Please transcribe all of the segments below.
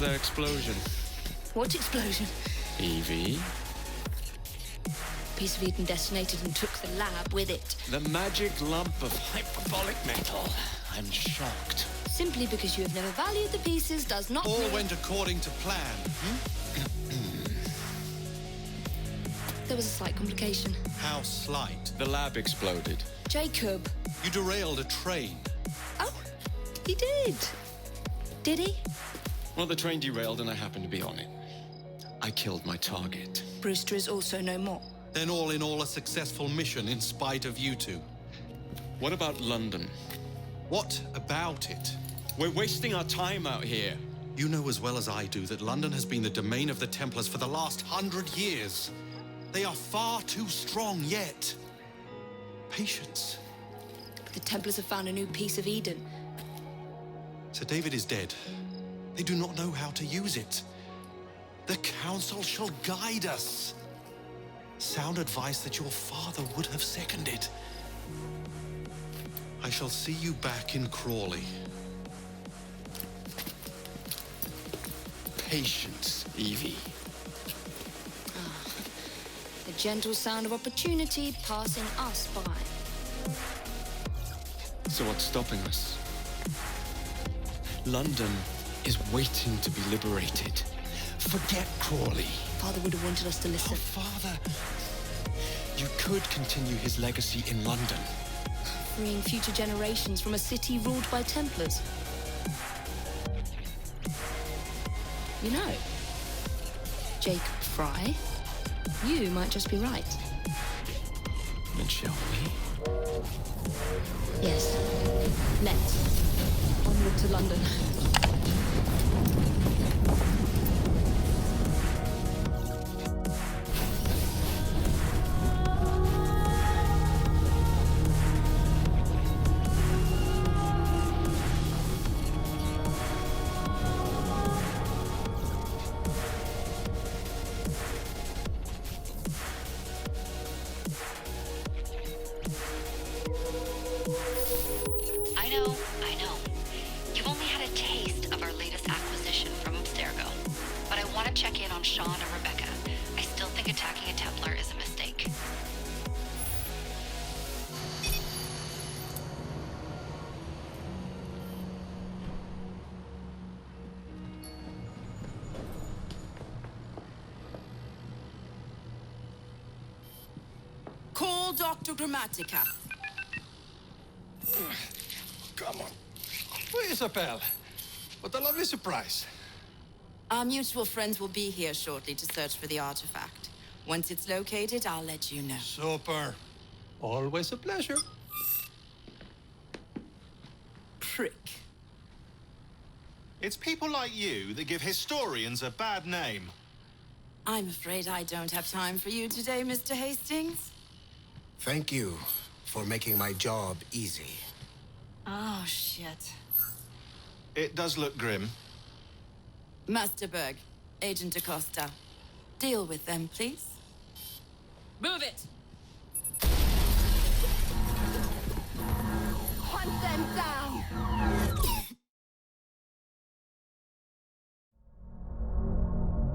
that explosion? What explosion? Evie? Piece of Eden detonated and took the lab with it. The magic lump of hyperbolic metal. I'm shocked. Simply because you have never valued the pieces does not All mean... went according to plan. There was a slight complication. How slight? The lab exploded. Jacob. You derailed a train. Oh, he did. Did he? Well, the train derailed and I happened to be on it. I killed my target. Brewster is also no more. Then all in all, a successful mission in spite of you two. What about London? What about it? We're wasting our time out here. You know as well as I do that London has been the domain of the Templars for the last 100 years. They are far too strong yet. Patience. But the Templars have found a new piece of Eden. Sir David is dead. They do not know how to use it. The Council shall guide us. Sound advice that your father would have seconded. I shall see you back in Crawley. Patience, Evie. The gentle sound of opportunity passing us by. So what's stopping us? London is waiting to be liberated. Forget Crawley. Father would have wanted us to listen. Oh, Father. You could continue his legacy in London. Freeing future generations from a city ruled by Templars. You know, Jacob Frye, you might just be right. Then shall we? Yes. Let's. Onward to London. I know. You've only had a taste of our latest acquisition from Abstergo. But I want to check in on Sean and Rebecca. I still think attacking a Templar is a mistake. Call Dr. Grammatica. Come on. Isabel. What a lovely surprise. Our mutual friends will be here shortly to search for the artifact. Once it's located, I'll let you know. Super. Always a pleasure. Prick. It's people like you that give historians a bad name. I'm afraid I don't have time for you today, Mr. Hastings. Thank you for making my job easy. Oh, shit. It does look grim. Master Berg, Agent Acosta. Deal with them, please. Move it! Hunt them down!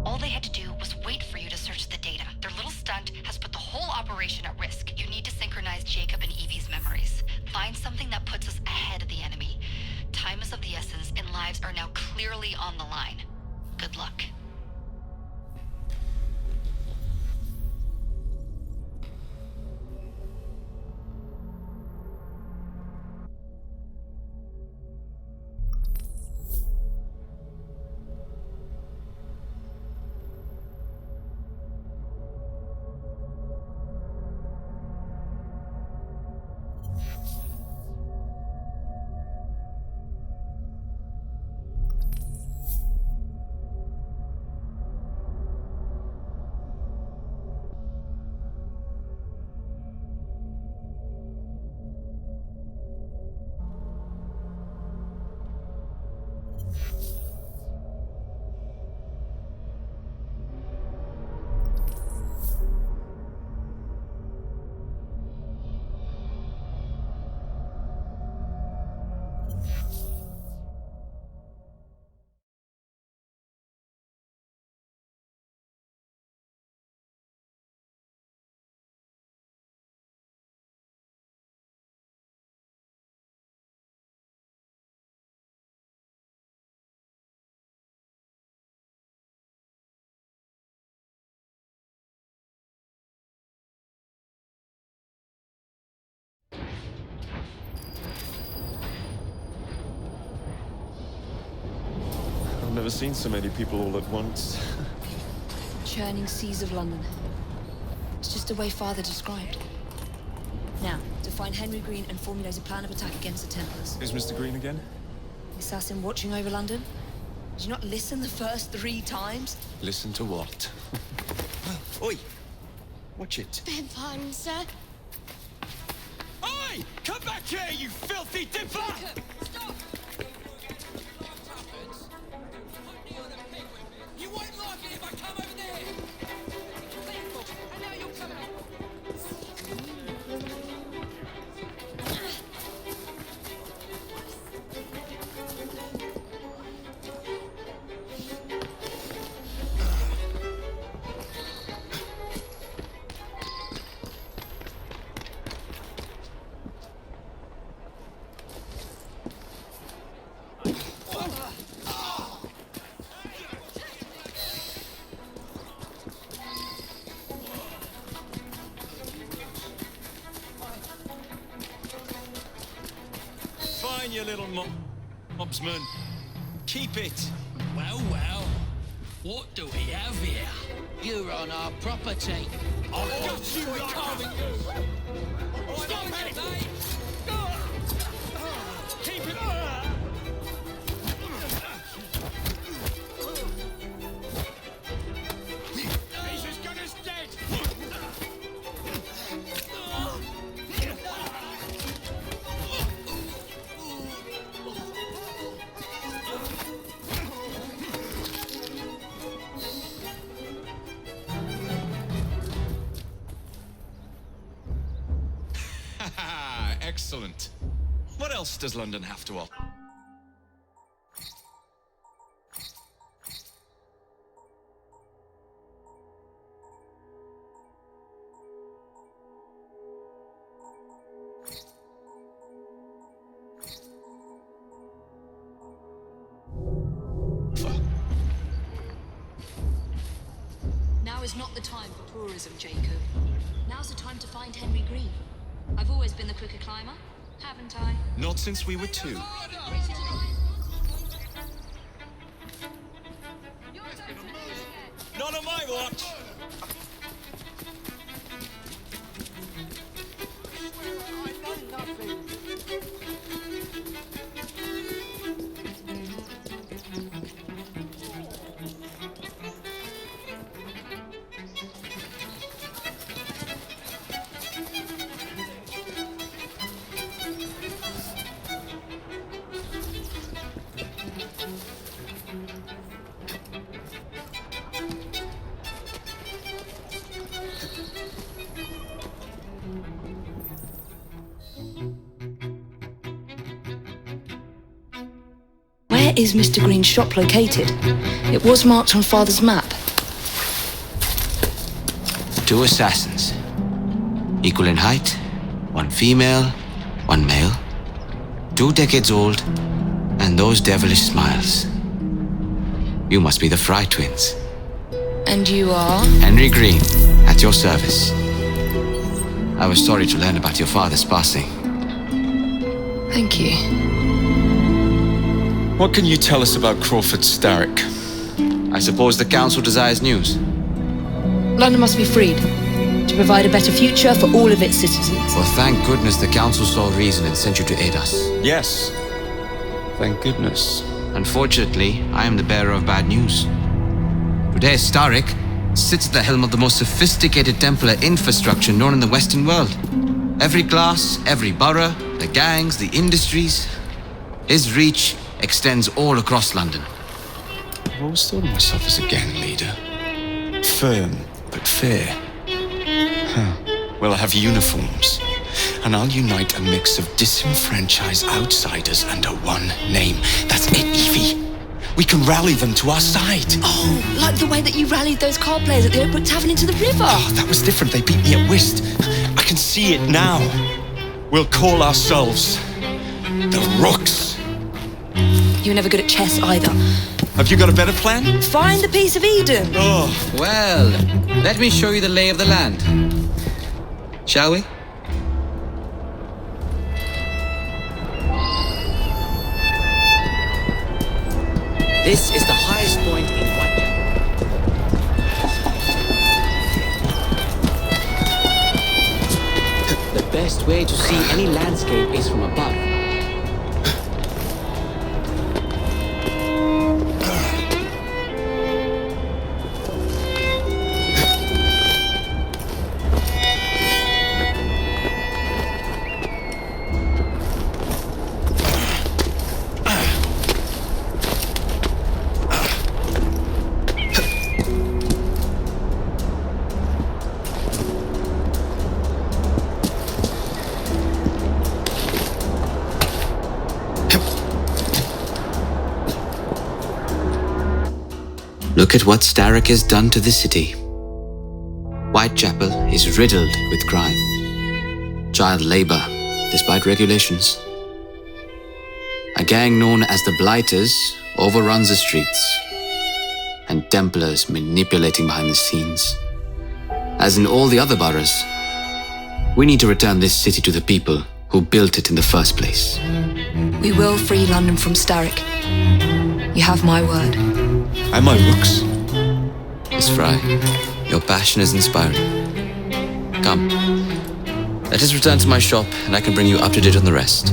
All they had to do was wait for you to search the data. Their little stunt has put the whole operation at risk. You need to synchronize Jacob and Evie's memories. Find something that puts us ahead of the enemy. Time is of the essence, and lives are now clearly on the line. Good luck. never seen so many people all at once. Churning seas of London. It's just the way Father described. Now, to find Henry Green and formulate a plan of attack against the Templars. Is Mr. Green again? The assassin watching over London? Did you not listen the first 3 times? Listen to what? Oi! Watch it. Beg pardon, sir. Oi! Come back here, you filthy dipper! Stop! You won't like it if I come over there! And now you'll come out. Fine, you little mobsman. Keep it. Well, well. What do we have here? You're on our property. I'll gut you like Stop it, mate! Keep it. He's as good as dead. Excellent. What else does London have to offer? Now is not the time for tourism, Jacob. Now's the time to find Henry Green. I've always been the quicker climber, haven't I? Not since we were 2. Not on my watch. Where is Mr. Green's shop located? It was marked on Father's map. 2 assassins. Equal in height. 1 female, 1 male. 2 decades old. And those devilish smiles. You must be the Frye twins. And you are? Henry Green, at your service. I was sorry to learn about your father's passing. Thank you. What can you tell us about Crawford Starrick? I suppose the council desires news. London must be freed to provide a better future for all of its citizens. Well, thank goodness the council saw reason and sent you to aid us. Yes. Thank goodness. Unfortunately, I am the bearer of bad news. Today, Starrick sits at the helm of the most sophisticated Templar infrastructure known in the Western world. Every class, every borough, the gangs, the industries. His reach extends all across London. I've always thought of myself as a gang leader. Firm, but fair. Well, I have uniforms. And I'll unite a mix of disenfranchised outsiders under one name. That's it, Evie. We can rally them to our side. Oh, like the way that you rallied those card players at the Oakbrook Tavern into the river. Oh, that was different. They beat me at whist. I can see it now. We'll call ourselves the Rooks. You were never good at chess either. Have you got a better plan? Find the piece of Eden. Oh. Well, let me show you the lay of the land. Shall we? This is the highest point in Whitechapel. The best way to see any landscape is from above. Look at what Starrick has done to the city. Whitechapel is riddled with crime. Child labor, despite regulations. A gang known as the Blighters overruns the streets, and Templars manipulating behind the scenes. As in all the other boroughs, we need to return this city to the people who built it in the first place. We will free London from Starrick. You have my word. And my looks. Miss Frye, your passion is inspiring. Come, let us return to my shop and I can bring you up to date on the rest.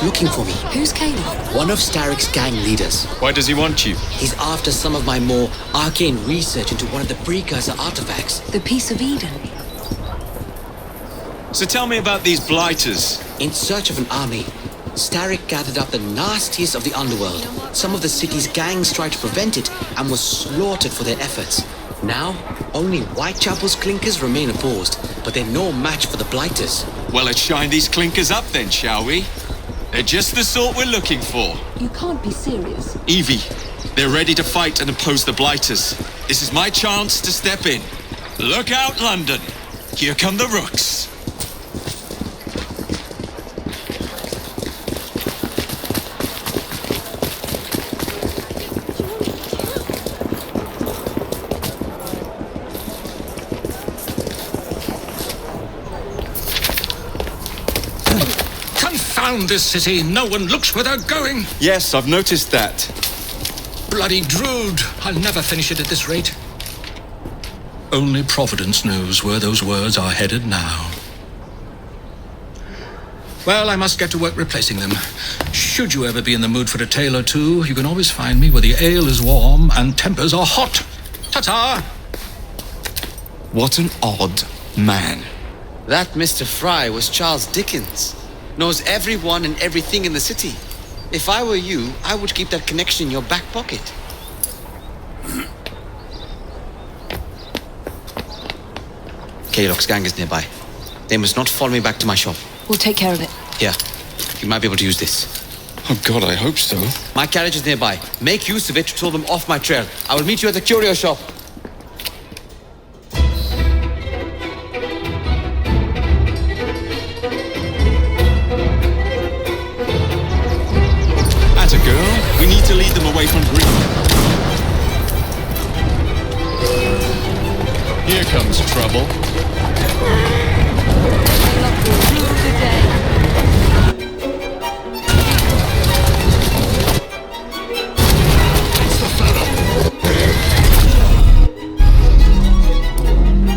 Looking for me. Who's Caleb? One of Starrick's gang leaders. Why does he want you? He's after some of my more arcane research into one of the precursor artifacts. The Piece of Eden. So tell me about these blighters. In search of an army, Starrick gathered up the nastiest of the underworld. Some of the city's gangs tried to prevent it and were slaughtered for their efforts. Now, only Whitechapel's clinkers remain opposed, but they're no match for the blighters. Well, let's shine these clinkers up then, shall we? They're just the sort we're looking for. You can't be serious. Evie, they're ready to fight and oppose the blighters. This is my chance to step in. Look out, London. Here come the rooks. Confound this city. No one looks where they're going. Yes, I've noticed that. Bloody Drood. I'll never finish it at this rate. Only Providence knows where those words are headed now. Well, I must get to work replacing them. Should you ever be in the mood for a tale or two, you can always find me where the ale is warm and tempers are hot. Ta-ta! What an odd man. That Mr. Frye was Charles Dickens. Knows everyone and everything in the city. If I were you, I would keep that connection in your back pocket. Kaylock's gang is nearby. They must not follow me back to my shop. We'll take care of it. Here, you might be able to use this. Oh God, I hope so. My carriage is nearby. Make use of it to throw them off my trail. I will meet you at the curio shop. As a girl, we need to lead them away from greed. Here comes trouble.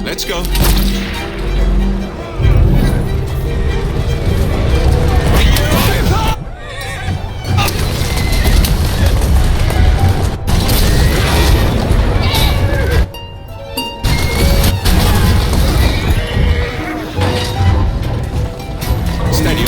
Let's go. Steady.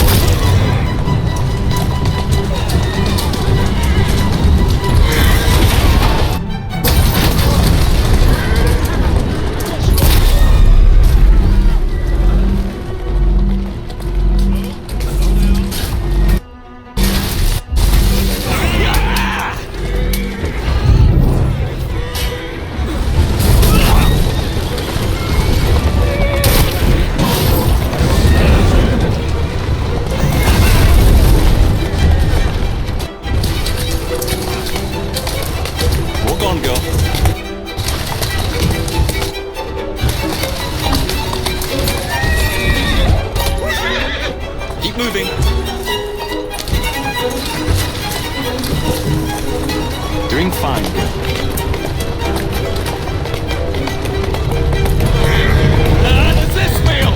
moving. Doing fine. How does this feel?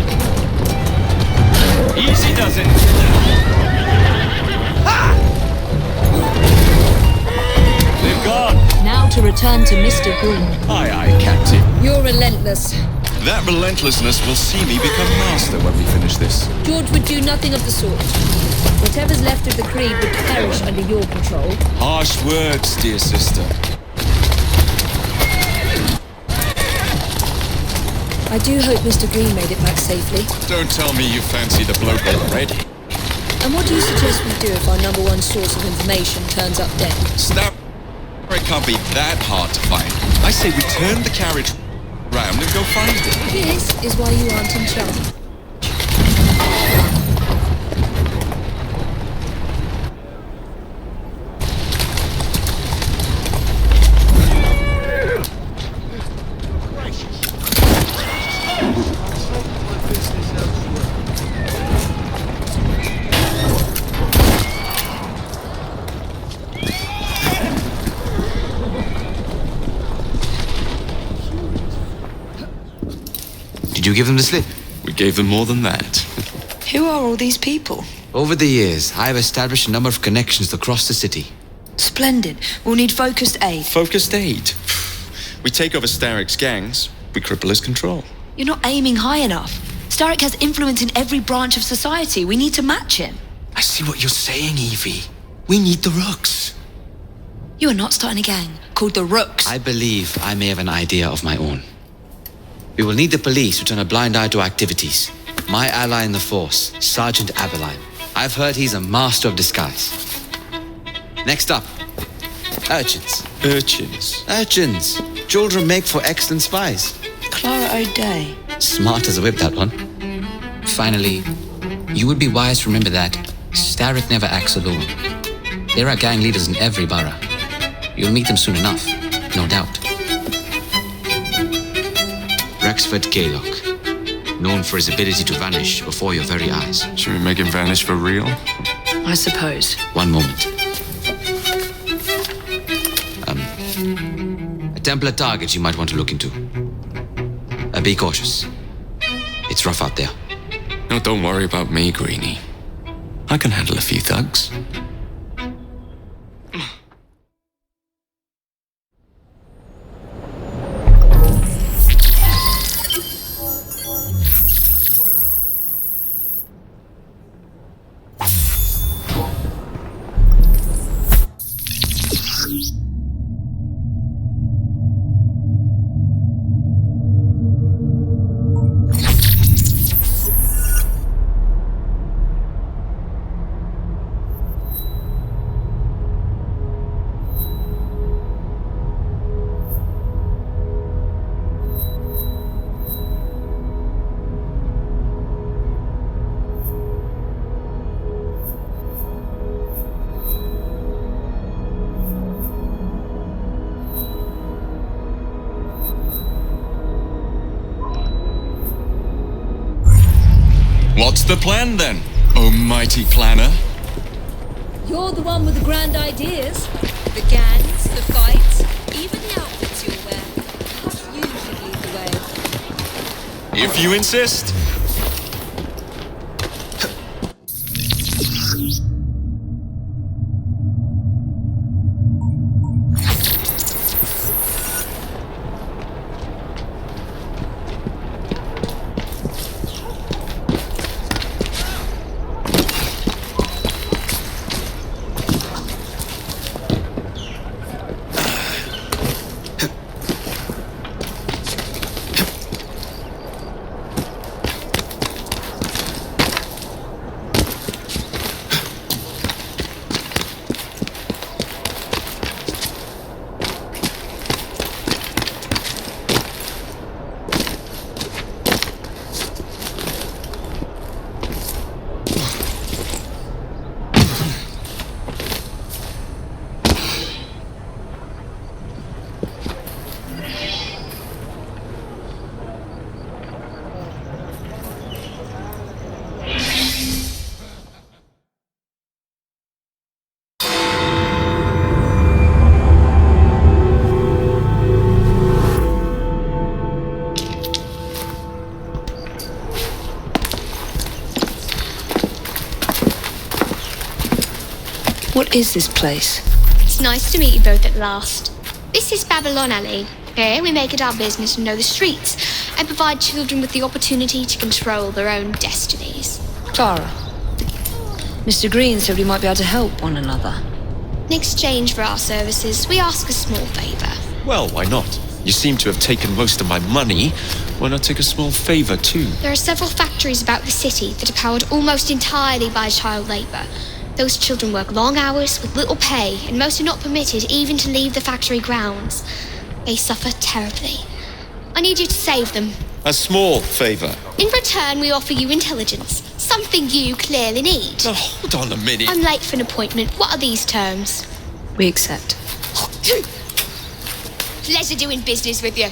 Easy does it. They've gone. Now to return to Mr. Green. Aye, aye, Captain. You're relentless. That relentlessness will see me become master when we finish this. George would do nothing of the sort. Whatever's left of the Creed would perish under your control. Harsh words, dear sister. I do hope Mr. Green made it back safely. Don't tell me you fancy the bloke already. And what do you suggest we do if our number one source of information turns up dead? Snap. It can't be that hard to find. I say we turn the carriage round and go find it. This is why you aren't in charge. Did you give them the slip? We gave them more than that. Who are all these people? Over the years, I have established a number of connections across the city. Splendid. We'll need focused aid. Focused aid. We take over Starrick's gangs, we cripple his control. You're not aiming high enough. Starrick has influence in every branch of society. We need to match him. I see what you're saying, Evie. We need the Rooks. You are not starting a gang called the Rooks. I believe I may have an idea of my own. We will need the police to turn a blind eye to activities. My ally in the force, Sergeant Abeline. I've heard he's a master of disguise. Next up, urchins. Urchins? Urchins. Children make for excellent spies. Clara O'Day. Smart as a whip, that one. Finally, you would be wise to remember that Starrick never acts alone. There are gang leaders in every borough. You'll meet them soon enough, no doubt. Rexford Gaylock, known for his ability to vanish before your very eyes. Should we make him vanish for real? I suppose. One moment. A Templar target you might want to look into. Be cautious. It's rough out there. No, don't worry about me, Greenie. I can handle a few thugs. What's the plan then, oh mighty planner? You're the one with the grand ideas. The gangs, the fights, even the outfits you'll wear. You should lead the way. If you insist. What is this place? It's nice to meet you both at last. This is Babylon Alley. Here we make it our business to know the streets and provide children with the opportunity to control their own destinies. Clara. Mr. Green said we might be able to help one another. In exchange for our services, we ask a small favor. Well, why not? You seem to have taken most of my money. Why not take a small favor, too? There are several factories about the city that are powered almost entirely by child labor. Those children work long hours with little pay, and most are not permitted even to leave the factory grounds. They suffer terribly. I need you to save them. A small favor. In return, we offer you intelligence, something you clearly need. Now, hold on a minute. I'm late for an appointment. What are these terms? We accept. Pleasure doing business with you.